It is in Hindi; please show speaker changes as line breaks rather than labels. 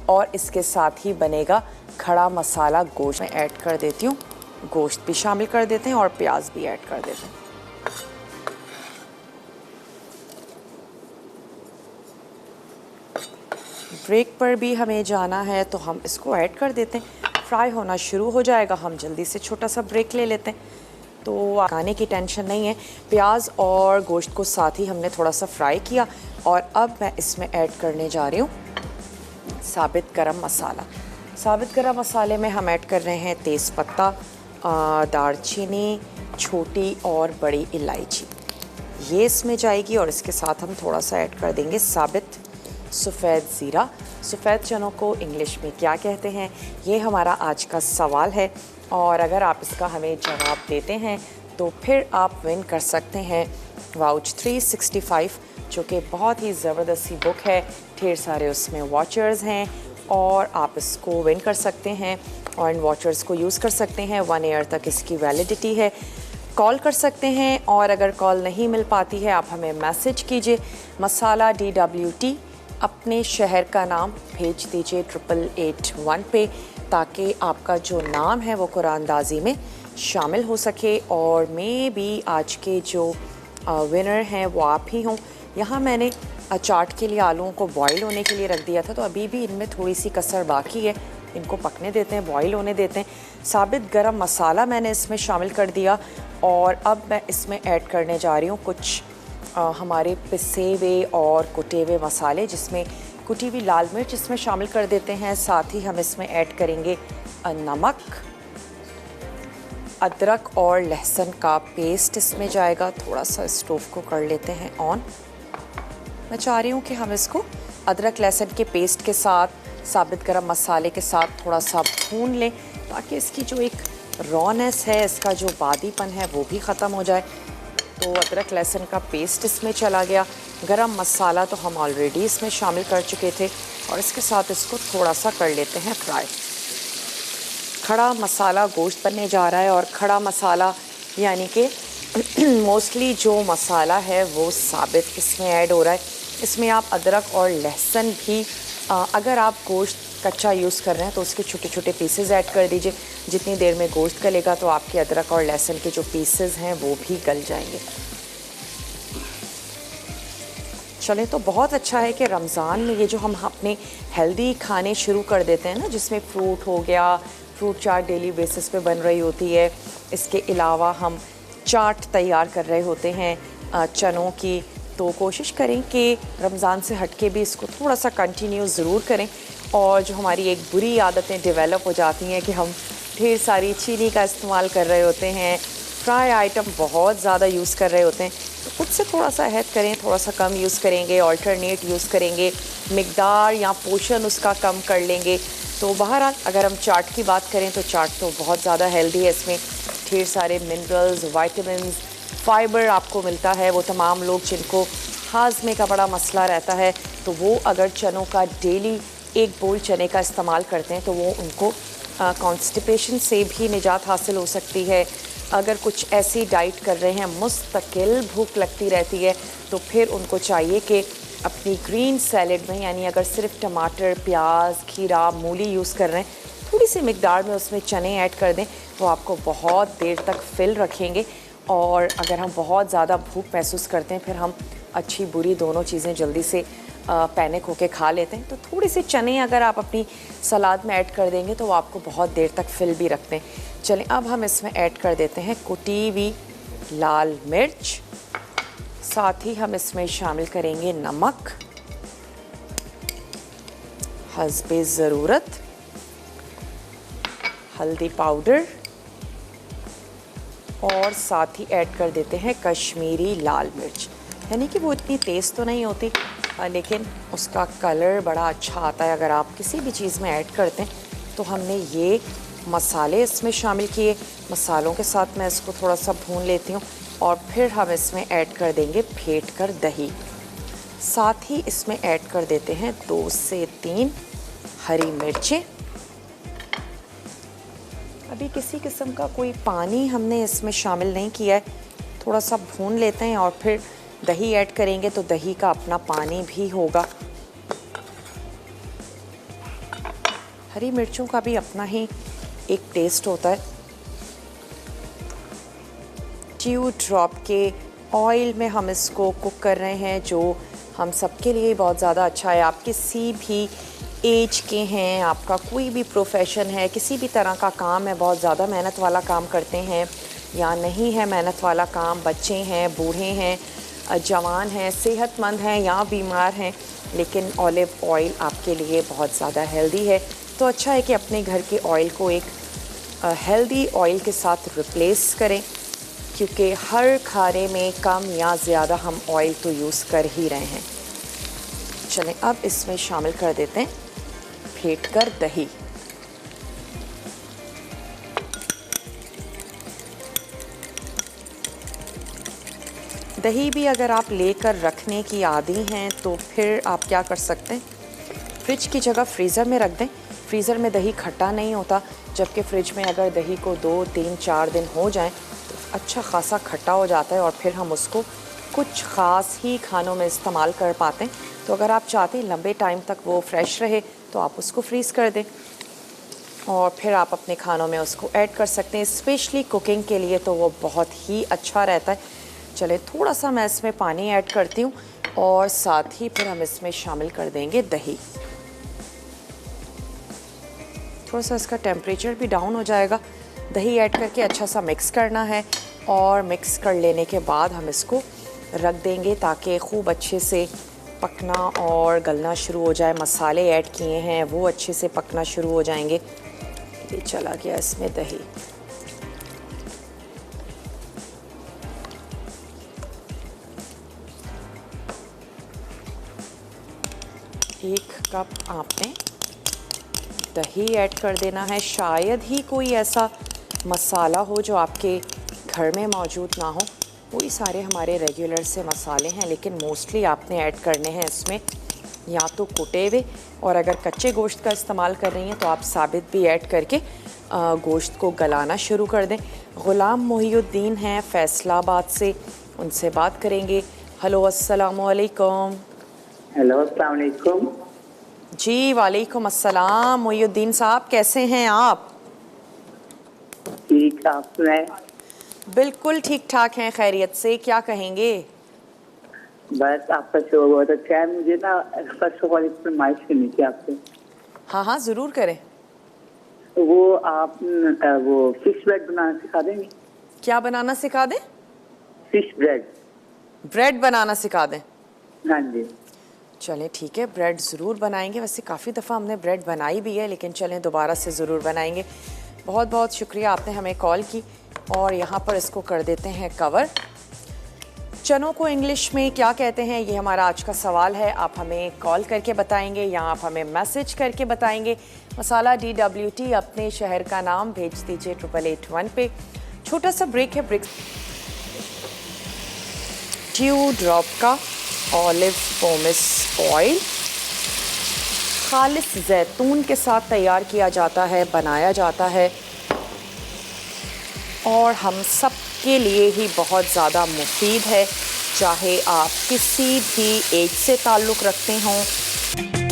और इसके साथ ही बनेगा खड़ा मसाला गोश्त। मैं ऐड कर देती हूँ, गोश्त भी शामिल कर देते हैं और प्याज भी ऐड कर देते हैं। ब्रेक पर भी हमें जाना है तो हम इसको ऐड कर देते हैं। फ्राई होना शुरू हो जाएगा, हम जल्दी से छोटा सा ब्रेक ले लेते हैं। तो खाने की टेंशन नहीं है। प्याज और गोश्त को साथ ही हमने थोड़ा सा फ्राई किया और अब मैं इसमें ऐड करने जा रही हूँ साबित गरम मसाला। साबित गरम मसाले में हम ऐड कर रहे हैं तेज़पत्ता, दालचीनी, छोटी और बड़ी इलायची, ये इसमें जाएगी। और इसके साथ हम थोड़ा सा ऐड कर देंगे साबित सफ़ेद ज़ीरा। सफ़ेद चनों को इंग्लिश में क्या कहते हैं, ये हमारा आज का सवाल है। और अगर आप इसका हमें जवाब देते हैं तो फिर आप विन कर सकते हैं वाउच 365, जो कि बहुत ही ज़बरदस्त सी बुक है। ढेर सारे उसमें वॉचर्स हैं और आप इसको विन कर सकते हैं और इन वॉचर्स को यूज़ कर सकते हैं। 1 ईयर तक इसकी वैलिडिटी है। कॉल कर सकते हैं और अगर कॉल नहीं मिल पाती है आप हमें मैसेज कीजिए, मसाला DWT अपने शहर का नाम भेज दीजिए 8881 पे, ताकि आपका जो नाम है वो कुरानदाजी में शामिल हो सके और मैं भी आज के जो विनर हैं वो आप ही हों। यहाँ मैंने चाट के लिए आलूओं को बॉईल होने के लिए रख दिया था, तो अभी भी इनमें थोड़ी सी कसर बाकी है, इनको पकने देते हैं, बॉईल होने देते हैं। साबित गरम मसाला मैंने इसमें शामिल कर दिया और अब मैं इसमें ऐड करने जा रही हूँ कुछ हमारे पिसे हुए और कुटे हुए मसाले, जिसमें कुटी हुई लाल मिर्च इसमें शामिल कर देते हैं। साथ ही हम इसमें ऐड करेंगे नमक, अदरक और लहसुन का पेस्ट इसमें जाएगा। थोड़ा सा स्टोव को कर लेते हैं ऑन। मैं चाह रही हूँ कि हम इसको अदरक लहसुन के पेस्ट के साथ साबित गरम मसाले के साथ थोड़ा सा भून लें, ताकि इसकी जो एक रॉनेस है, इसका जो बादीपन है वो भी ख़त्म हो जाए। तो अदरक लहसुन का पेस्ट इसमें चला गया। गरम मसाला तो हम ऑलरेडी इसमें शामिल कर चुके थे और इसके साथ इसको थोड़ा सा कर लेते हैं फ्राई। खड़ा मसाला गोश्त बनने जा रहा है और खड़ा मसाला यानी कि मोस्टली जो मसाला है वो साबित इसमें ऐड हो रहा है। इसमें आप अदरक और लहसुन भी अगर आप गोश्त कच्चा यूज़ कर रहे हैं तो उसके छोटे छोटे पीसेस ऐड कर दीजिए। जितनी देर में गोश्त गलेगा तो आपके अदरक और लहसुन के जो पीसेस हैं वो भी गल जाएंगे। चलें, तो बहुत अच्छा है कि रमज़ान में ये जो हम अपने हेल्दी खाने शुरू कर देते हैं ना, जिसमें फ्रूट हो गया, फ्रूट चाट डेली बेसिस पे बन रही होती है। इसके अलावा हम चाट तैयार कर रहे होते हैं चनों की। तो कोशिश करें कि रमज़ान से हट के भी इसको थोड़ा सा कंटिन्यू ज़रूर करें। और जो हमारी एक बुरी आदतें डेवलप हो जाती हैं कि हम ढेर सारी चीनी का इस्तेमाल कर रहे होते हैं, फ्राई आइटम बहुत ज़्यादा यूज़ कर रहे होते हैं, तो खुद से थोड़ा सा अहद करें, थोड़ा सा कम यूज़ करेंगे, ऑल्टरनेट यूज़ करेंगे, मिकदार या पोर्शन उसका कम कर लेंगे। तो बहरहाल अगर हम चाट की बात करें तो चाट तो बहुत ज़्यादा हेल्दी है। इसमें ढेर सारे मिनरल्स, वाइटामिन्स, फाइबर आपको मिलता है। वो तमाम लोग जिनको हाजमे का बड़ा मसला रहता है, तो वो अगर चनों का डेली 1 बोल चने का इस्तेमाल करते हैं तो वो उनको कॉन्स्टिपेशन से भी निजात हासिल हो सकती है। अगर कुछ ऐसी डाइट कर रहे हैं, मुस्तकिल भूख लगती रहती है, तो फिर उनको चाहिए कि अपनी ग्रीन सैलेड में, यानी अगर सिर्फ टमाटर, प्याज, खीरा, मूली यूज़ कर रहे हैं, थोड़ी सी मिकदार में उसमें चने ऐड कर दें, वो आपको बहुत देर तक फिल रखेंगे। और अगर हम बहुत ज़्यादा भूख महसूस करते हैं, फिर हम अच्छी बुरी दोनों चीज़ें जल्दी से पैनिक होके खा लेते हैं। तो थोड़ी सी चने अगर आप अपनी सलाद में ऐड कर देंगे तो वो आपको बहुत देर तक फिल भी रखते हैं। चलें, अब हम इसमें ऐड कर देते हैं कुटी हुई लाल मिर्च। साथ ही हम इसमें शामिल करेंगे नमक हस्बे ज़रूरत, हल्दी पाउडर और साथ ही ऐड कर देते हैं कश्मीरी लाल मिर्च। यानी कि वो इतनी तेज़ तो नहीं होती, लेकिन उसका कलर बड़ा अच्छा आता है अगर आप किसी भी चीज़ में ऐड करते हैं। तो हमने ये मसाले इसमें शामिल किए। मसालों के साथ मैं इसको थोड़ा सा भून लेती हूँ और फिर हम इसमें ऐड कर देंगे फेंट कर दही। साथ ही इसमें ऐड कर देते हैं 2 से 3 हरी मिर्चें। अभी किसी किस्म का कोई पानी हमने इसमें शामिल नहीं किया है। थोड़ा सा भून लेते हैं और फिर दही ऐड करेंगे तो दही का अपना पानी भी होगा। हरी मिर्चों का भी अपना ही एक टेस्ट होता है। 2 ड्रॉप के ऑयल में हम इसको कुक कर रहे हैं, जो हम सबके लिए बहुत ज़्यादा अच्छा है। आप किसी भी एज के हैं, आपका कोई भी प्रोफेशन है, किसी भी तरह का काम है, बहुत ज़्यादा मेहनत वाला काम करते हैं या नहीं है मेहनत वाला काम, बच्चे हैं, बूढ़े हैं, जवान हैं, सेहतमंद हैं या बीमार हैं, लेकिन ऑलिव ऑयल आपके लिए बहुत ज़्यादा हेल्दी है। तो अच्छा है कि अपने घर के ऑयल को एक हेल्दी ऑयल के साथ रिप्लेस करें, क्योंकि हर खाने में कम या ज़्यादा हम ऑयल तो यूज़ कर ही रहे हैं। चलें अब इसमें शामिल कर देते हैं फेंट कर दही। दही भी अगर आप लेकर रखने की आदी हैं तो फिर आप क्या कर सकते हैं, फ्रिज की जगह फ्रीज़र में रख दें। फ्रीज़र में दही खट्टा नहीं होता, जबकि फ्रिज में अगर दही को 2, 3, 4 दिन हो जाएं तो अच्छा खासा खट्टा हो जाता है और फिर हम उसको कुछ ख़ास ही खानों में इस्तेमाल कर पाते हैं। तो अगर आप चाहते हैं लंबे टाइम तक वो फ्रेश रहे तो आप उसको फ्रीज़ कर दें और फिर आप अपने खानों में उसको ऐड कर सकते हैं। स्पेशली कुकिंग के लिए तो वो बहुत ही अच्छा रहता है। चले थोड़ा सा मैं इसमें पानी ऐड करती हूँ और साथ ही फिर हम इसमें शामिल कर देंगे दही। थोड़ा सा इसका टेम्परेचर भी डाउन हो जाएगा। दही ऐड करके अच्छा सा मिक्स करना है और मिक्स कर लेने के बाद हम इसको रख देंगे ताकि खूब अच्छे से पकना और गलना शुरू हो जाए। मसाले ऐड किए हैं वो अच्छे से पकना शुरू हो जाएंगे। ये चला गया इसमें दही। एक कप आपने दही ऐड कर देना है। शायद ही कोई ऐसा मसाला हो जो आपके घर में मौजूद ना हो, वही सारे हमारे रेगुलर से मसाले हैं, लेकिन मोस्टली आपने ऐड करने हैं इसमें या तो कुटे हुए, और अगर कच्चे गोश्त का इस्तेमाल कर रही हैं तो आप साबित भी ऐड करके गोश्त को गलाना शुरू कर दें। ग़ुलाम मोहिउद्दीन हैं फैसलाबाद से, उनसे बात करेंगे। हेलो अस्सलाम वालेकुम।
हेलो अस्सलाम वालेकुम।
जी वालेकुम अस्सलाम। मोहिउद्दीन साहब कैसे हैं आप?
ठीक, आप सुनाएं?
बिल्कुल ठीक ठाक हैं, खैरियत से। क्या कहेंगे?
बस आपका शो बहुत अच्छा है। मुझे ना फर्स्ट ऑफ ऑल फरमाइश करनी थी आपसे।
हाँ हाँ ज़रूर करें।
वो आप वो फिश ब्रेड बनाना सिखा देंगे?
क्या बनाना सिखा दें?
Fish bread.
ब्रेड बनाना सिखा दें?
हाँ जी।
चलें ठीक है, ब्रेड ज़रूर बनाएंगे। वैसे काफ़ी दफ़ा हमने ब्रेड बनाई भी है, लेकिन चलें दोबारा से ज़रूर बनाएंगे। बहुत बहुत शुक्रिया आपने हमें कॉल की। और यहाँ पर इसको कर देते हैं कवर। चनों को इंग्लिश में क्या कहते हैं, ये हमारा आज का सवाल है। आप हमें कॉल करके बताएंगे या आप हमें मैसेज करके बताएंगे। मसाला DWT अपने शहर का नाम भेज दीजिए 8881 पे। छोटा सा ब्रेक है। ब्रेक 2 ड्रॉप का ऑलिव पोमेस ऑयल खालिस जैतून के साथ तैयार किया जाता है, बनाया जाता है और हम सब के लिए ही बहुत ज़्यादा मुफीद है, चाहे आप किसी भी एज से ताल्लुक़ रखते हों।